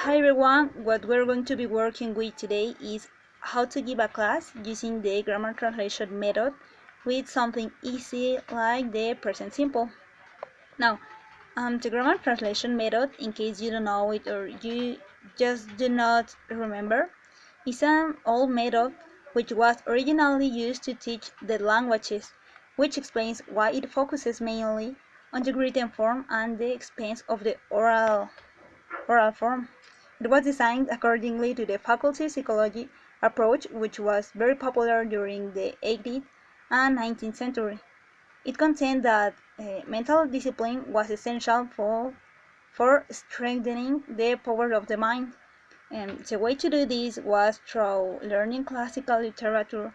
Hi everyone, what we're going to be working with today is how to give a class using the grammar translation method with something easy like the present simple. Now, the grammar translation method, in case you don't know it or you just do not remember, is an old method which was originally used to teach the languages, which explains why it focuses mainly on the written form and the expense of the oral form. It was designed accordingly to the faculty psychology approach, which was very popular during the 18th and 19th century. It contended that mental discipline was essential for strengthening the power of the mind. And the way to do this was through learning classical literature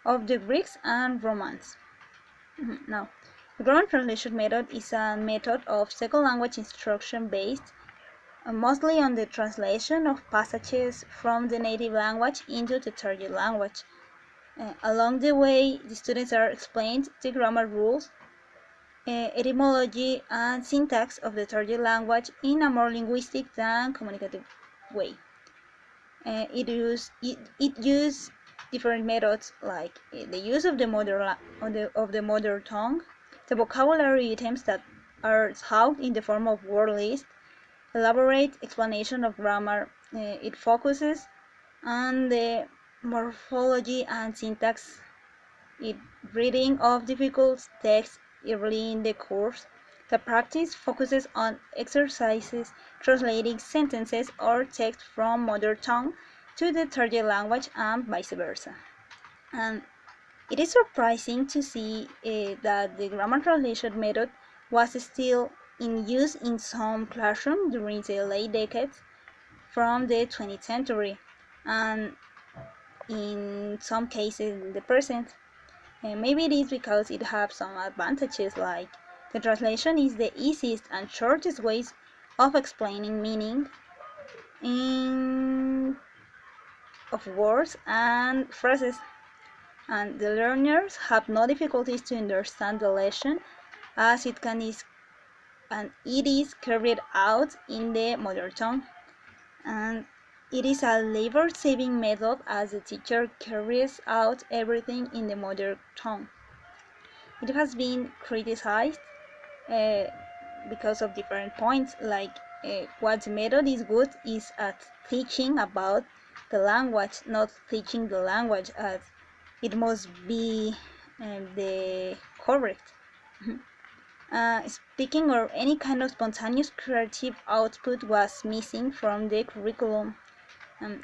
of the Greeks and Romans. Now, the grammar translation method is a method of second language instruction based mostly on the translation of passages from the native language into the target language. Along the way, the students are explained the grammar rules, etymology, and syntax of the target language in a more linguistic than communicative way. It use different methods like the use of the mother tongue, the vocabulary items that are taught in the form of word list, elaborate explanation of grammar. It focuses on the morphology and syntax. It reading of difficult texts early in the course. The practice focuses on exercises translating sentences or text from mother tongue to the target language and vice versa. And it is surprising to see that the grammar translation method was still in use in some classrooms during the late decades from the 20th century, and in some cases in the present. Maybe it is because it has some advantages, like the translation is the easiest and shortest ways of explaining meaning in of words and phrases, and the learners have no difficulties to understand the lesson as it is carried out in the mother tongue, and it is a labor-saving method as the teacher carries out everything in the mother tongue. It has been criticized uh, because of different points, like what the method is good is at teaching about the language, not teaching the language as it must be the correct. Speaking or any kind of spontaneous creative output was missing from the curriculum.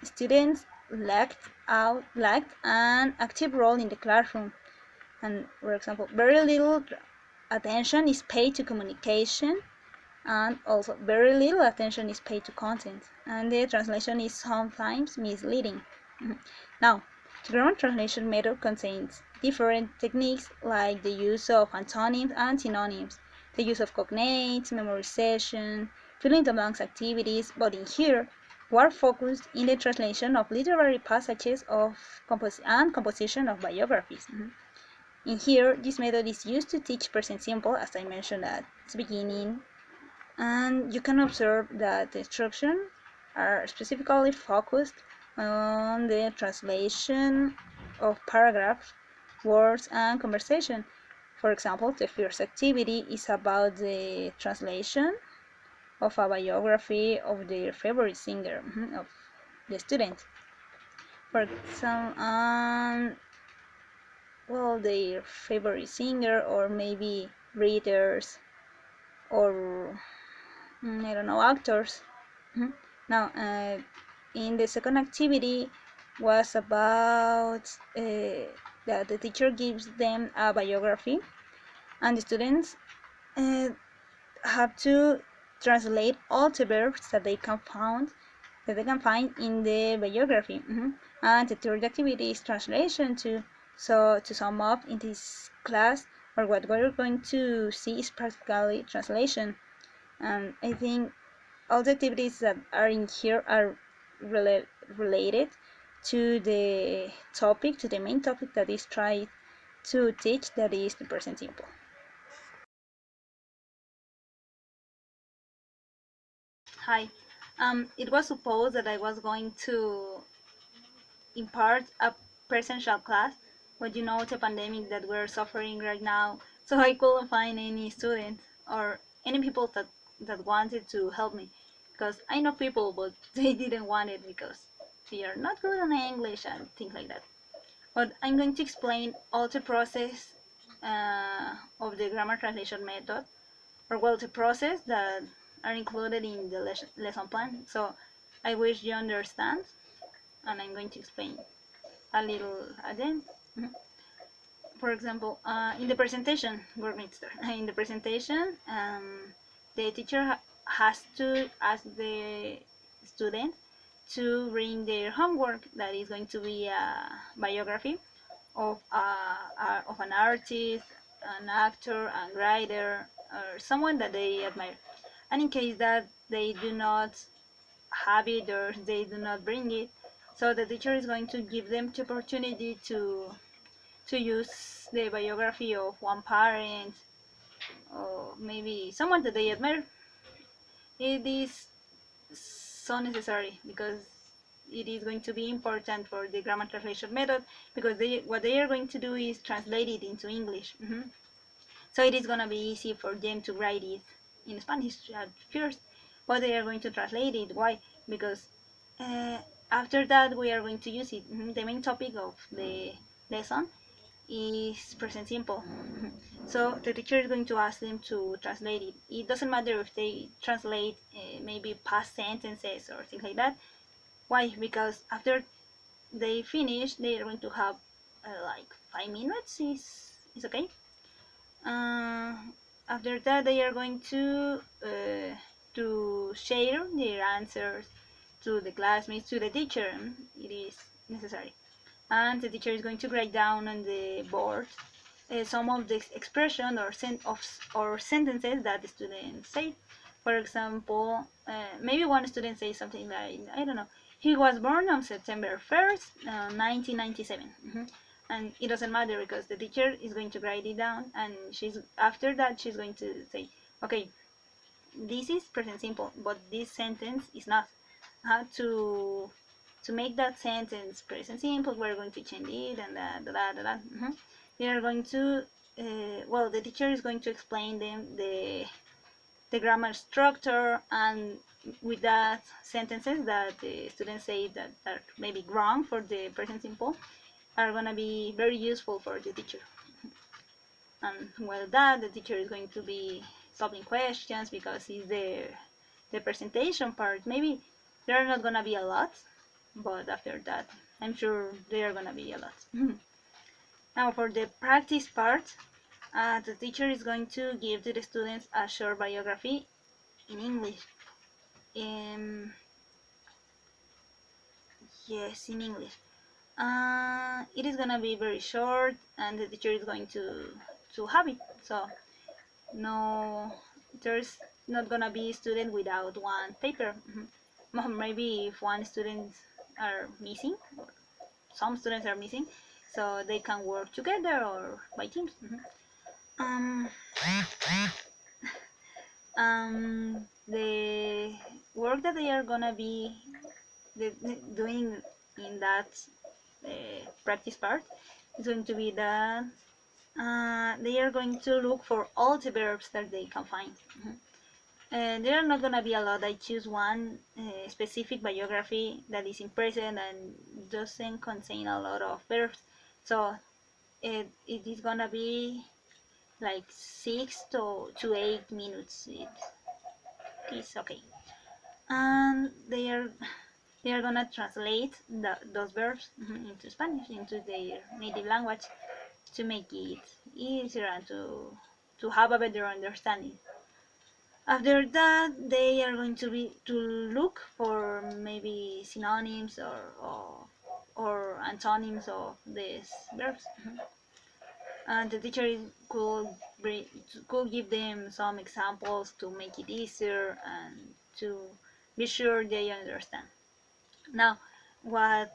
Students lacked an active role in the classroom, and for example, very little attention is paid to communication, and also very little attention is paid to content, and the translation is sometimes misleading. Now, the grammar translation method contains different techniques like the use of antonyms and synonyms, the use of cognates, memorization, filling the blanks activities, but in here, we're focused in the translation of literary passages and composition of biographies. In here, this method is used to teach present simple, as I mentioned at the beginning, and you can observe that the instructions are specifically focused on the translation of paragraphs, words, and conversation. For example, the first activity is about the translation of a biography of their favorite singer, of the student. For example, well, their favorite singer, or maybe readers, or I don't know, actors. Now, in the second activity was about that the teacher gives them a biography, and the students uh, have to translate all the verbs that they can find in the biography. And the third activity is translation too. So to sum up in this class, or what we're going to see is practically translation. And I think all the activities that are in here are related to the topic, to the main topic that is tried to teach, that is the present simple. Hi, It was supposed that I was going to impart a presential class, but you know it's a pandemic that we're suffering right now, so I couldn't find any students or any people that wanted to help me, because I know people, but they didn't want it because they are not good in English and things like that. But I'm going to explain all the process of the grammar translation method, or well, the process that are included in the lesson plan. So I wish you understand, and I'm going to explain a little again. For example, in the presentation, we're going to start. In the presentation, the teacher has to ask the student to bring their homework. That is going to be a biography of an artist, an actor, a writer, or someone that they admire. And in case that they do not have it or they do not bring it, so the teacher is going to give them the opportunity to use the biography of one parent or maybe someone that they admire. It is so necessary because it is going to be important for the grammar translation method, because what they are going to do is translate it into English. So it is going to be easy for them to write it in Spanish at first, but they are going to translate it. Why? Because uh, after that we are going to use it. The main topic of the lesson is present simple. So the teacher is going to ask them to translate it. It doesn't matter if they translate maybe past sentences or things like that. Why? Because after they finish, they are going to have like 5 minutes. Is okay. Uh, After that, they are going to share their answers to the classmates, to the teacher. It is necessary, and the teacher is going to write down on the board some of the expression or sentences that the student said. For example, maybe one student says something like, I don't know, he was born on September 1st, 1997. And it doesn't matter because the teacher is going to write it down, and she's after that she's going to say, okay, this is present simple, but this sentence is not. To make that sentence present simple, we're going to change it and that. We are going to well, the teacher is going to explain them the grammar structure, and with that sentences that the students say that are maybe wrong for the present simple are going to be very useful for the teacher. And well, that the teacher is going to be solving questions because it's the presentation part. Maybe there are not gonna be a lot, but after that, I'm sure there are gonna be a lot. Now for the practice part, the teacher is going to give to the students a short biography in English. Yes, in English. It is gonna be very short, and the teacher is going to have it. So no, there's not gonna be a student without one paper. Maybe if one student are missing, or some students are missing, so they can work together or by teams. um, the work that they are gonna be doing in that practice part is going to be that they are going to look for all the verbs that they can find. And there are not gonna be a lot. I choose one specific biography that is in present and doesn't contain a lot of verbs. So it is gonna be like 6 to 8 minutes. It's okay. And they are gonna translate those verbs into Spanish, into their native language, to make it easier and to have a better understanding. After that, they are going to look for maybe synonyms or antonyms of these verbs, and the teacher could give them some examples to make it easier and to be sure they understand. Now, what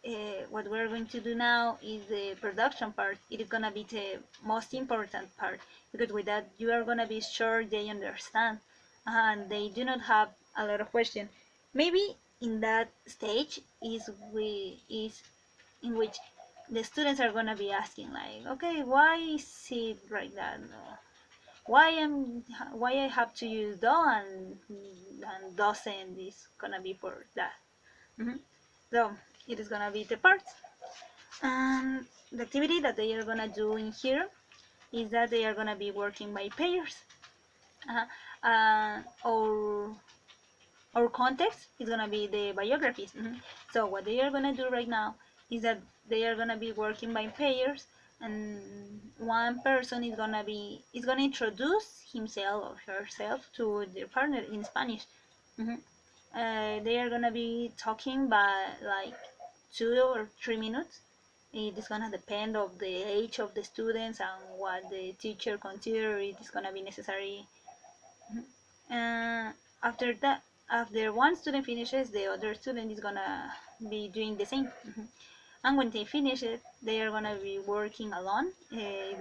we're going to do now is the production part. It is gonna be the most important part, because with that you are gonna be sure they understand and they do not have a lot of questions. Maybe in that stage is in which the students are gonna be asking like, okay, why is it like that? Why I have to use do and doesn't is gonna be for that. So it is gonna be the parts. And the activity that they are gonna do in here is that they are gonna be working by pairs. Or our context is gonna be the biographies. So what they are gonna do right now is that they are gonna be working by pairs, and one person is gonna introduce himself or herself to their partner in Spanish. They are gonna be talking by like 2 or 3 minutes. It is gonna depend of the age of the students and what the teacher consider it is gonna be necessary. Uh, after that, after one student finishes, the other student is gonna be doing the same. And when they finish it, they are gonna be working alone.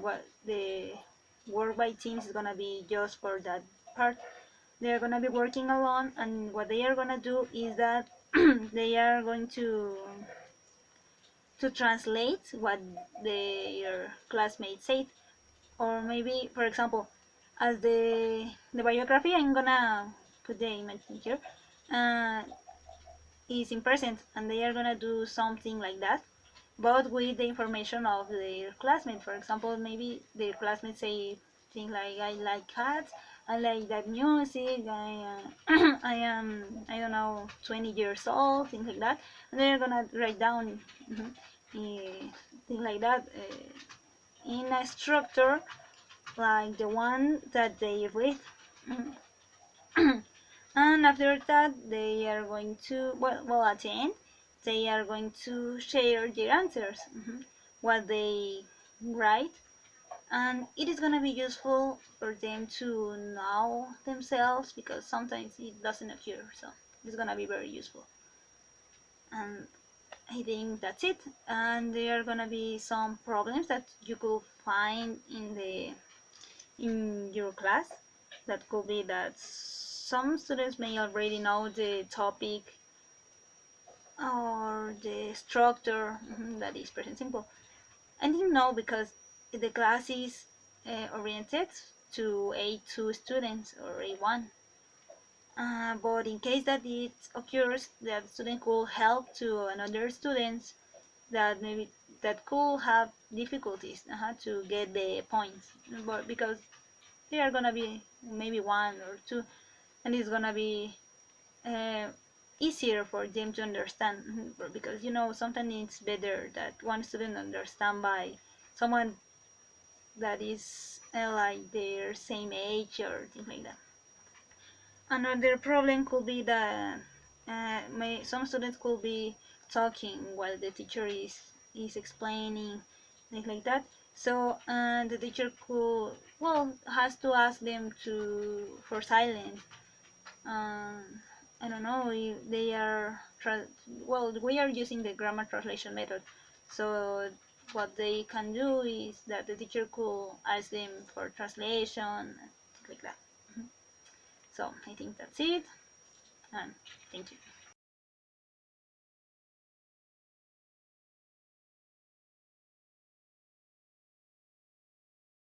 What the work by teams is gonna be just for that part. They are gonna be working alone, and what they are gonna do is that they are going to translate what their classmates said. Or maybe, for example, as the biography, I'm gonna put the image in here, uh, is in present, and they are gonna do something like that, but with the information of their classmate. For example, maybe their classmates say things like, I like cats, I like that music, I am, I don't know, 20 years old, things like that, and they're gonna write down things like that in a structure like the one that they read. And after that they are going to, well at the end they are going to share their answers, what they write, and it is going to be useful for them to know themselves, because sometimes it doesn't occur, so it's going to be very useful. And I think that's it. And there are going to be some problems that you could find in your class. That could be that some students may already know the topic or the structure, that is present simple. I didn't know because the class is oriented to A2 students or A1. But in case that it occurs, that student could help to another students that maybe that could have difficulties to get the points, but because they are gonna be maybe 1 or 2, and it's gonna be uh, easier for them to understand, because sometimes it's better that one student understand by someone that is like their same age or things like that. Another problem could be that some students could be talking while the teacher is explaining, things like that. So the teacher could, well, has to ask them to for silence. um, I don't know if they are well, we are using the grammar translation method, so what they can do is that the teacher could ask them for translation, things like that. So I think that's it, and thank you.